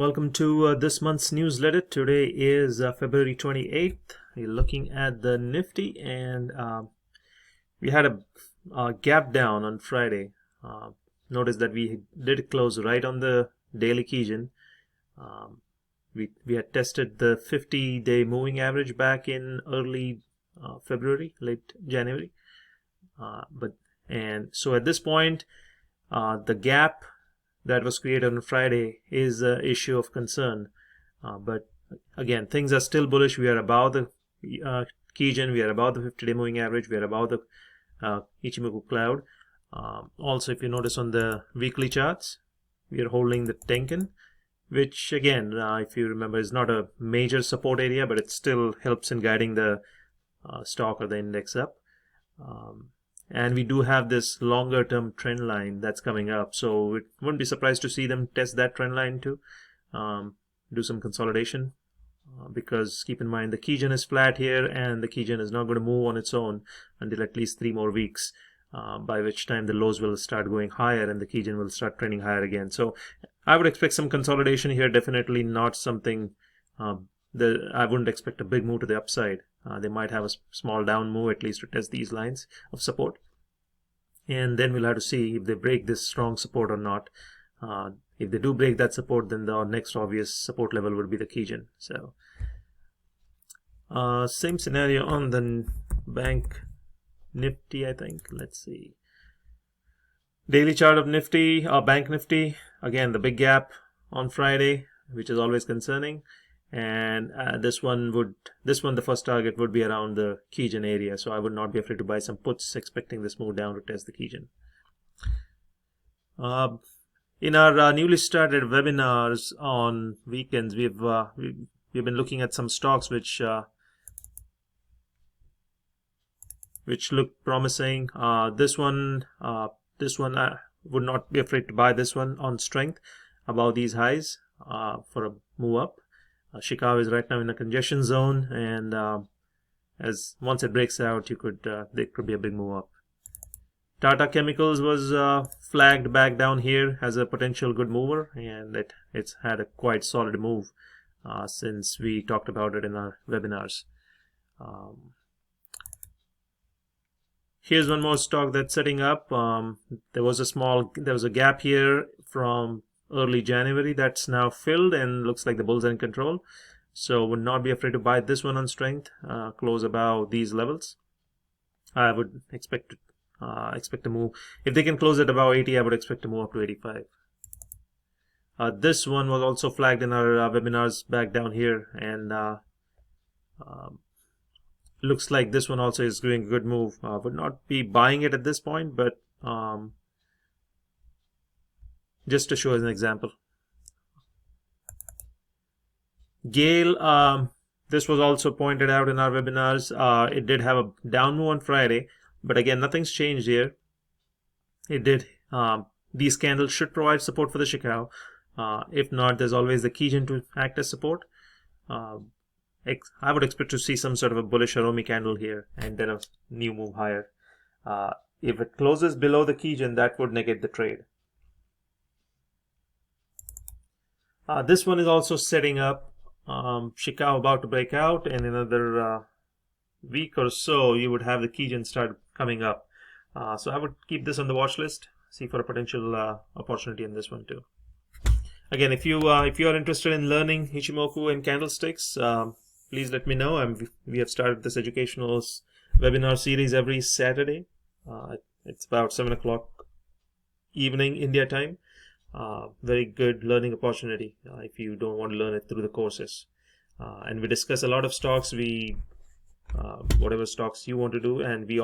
Welcome to this month's newsletter. Today is February 28th. We're looking at the Nifty, and we had a gap down on Friday. Notice that we did close right on the daily Kijun. We had tested the 50-day moving average back in early February, late January. So at this point, the gap that was created on Friday is an issue of concern. But again, things are still bullish. We are above the Kijun, we are above the 50-day moving average, we are above the Ichimoku cloud. Also, if you notice on the weekly charts, we are holding the Tenkan, which again, if you remember, is not a major support area, but it still helps in guiding the stock or the index up. And we do have this longer term trend line that's coming up, so it wouldn't be surprised to see them test that trend line too, do some consolidation, because keep in mind the Kijun is flat here and the Kijun is not going to move on its own until at least 3 more weeks, by which time the lows will start going higher and the Kijun will start trending higher again. So I would expect some consolidation here, definitely not something I wouldn't expect a big move to the upside. They might have a small down move at least to test these lines of support, and then we'll have to see if they break this strong support or not. If they do break that support, then the next obvious support level would be the Kijun. So same scenario on the bank Nifty, I think. Let's see. Daily chart of Nifty, bank Nifty, again the big gap on Friday, which is always concerning. And this one, the first target would be around the Kijun area, so I would not be afraid to buy some puts, expecting this move down to test the Kijun. In our newly started webinars on weekends, we've been looking at some stocks which look promising. This one I would not be afraid to buy this one on strength above these highs for a move up. Chicago is right now in a congestion zone, and as once it breaks out, there could be a big move up. Tata Chemicals was flagged back down here as a potential good mover, and it's had a quite solid move since we talked about it in our webinars. Here's one more stock that's setting up. There was a gap here from early January that's now filled, and looks like the bulls are in control, so would not be afraid to buy this one on strength, close above these levels. I would expect to move, if they can close at about 80, I would expect to move up to 85. This one was also flagged in our webinars back down here, and looks like this one also is doing a good move. Would not be buying it at this point, but just to show as an example. GAIL, this was also pointed out in our webinars. It did have a down move on Friday, but again, nothing's changed here. It did. These candles should provide support for the Chicago. If not, there's always the Kijun to act as support. I would expect to see some sort of a bullish Aromi candle here and then a new move higher. If it closes below the Kijun, that would negate the trade. This one is also setting up. Chicago about to break out, and in another week or so, you would have the Kijun start coming up. So I would keep this on the watch list, see for a potential opportunity in this one too. Again, if you are interested in learning Ichimoku and candlesticks, please let me know. We have started this educational webinar series every Saturday. It's about 7 o'clock evening India time. Very good learning opportunity if you don't want to learn it through the courses. And we discuss a lot of stocks, whatever stocks you want to do, and we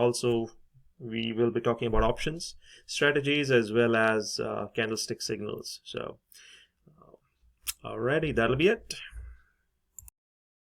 will be talking about options strategies as well as candlestick signals. So alrighty, that'll be it.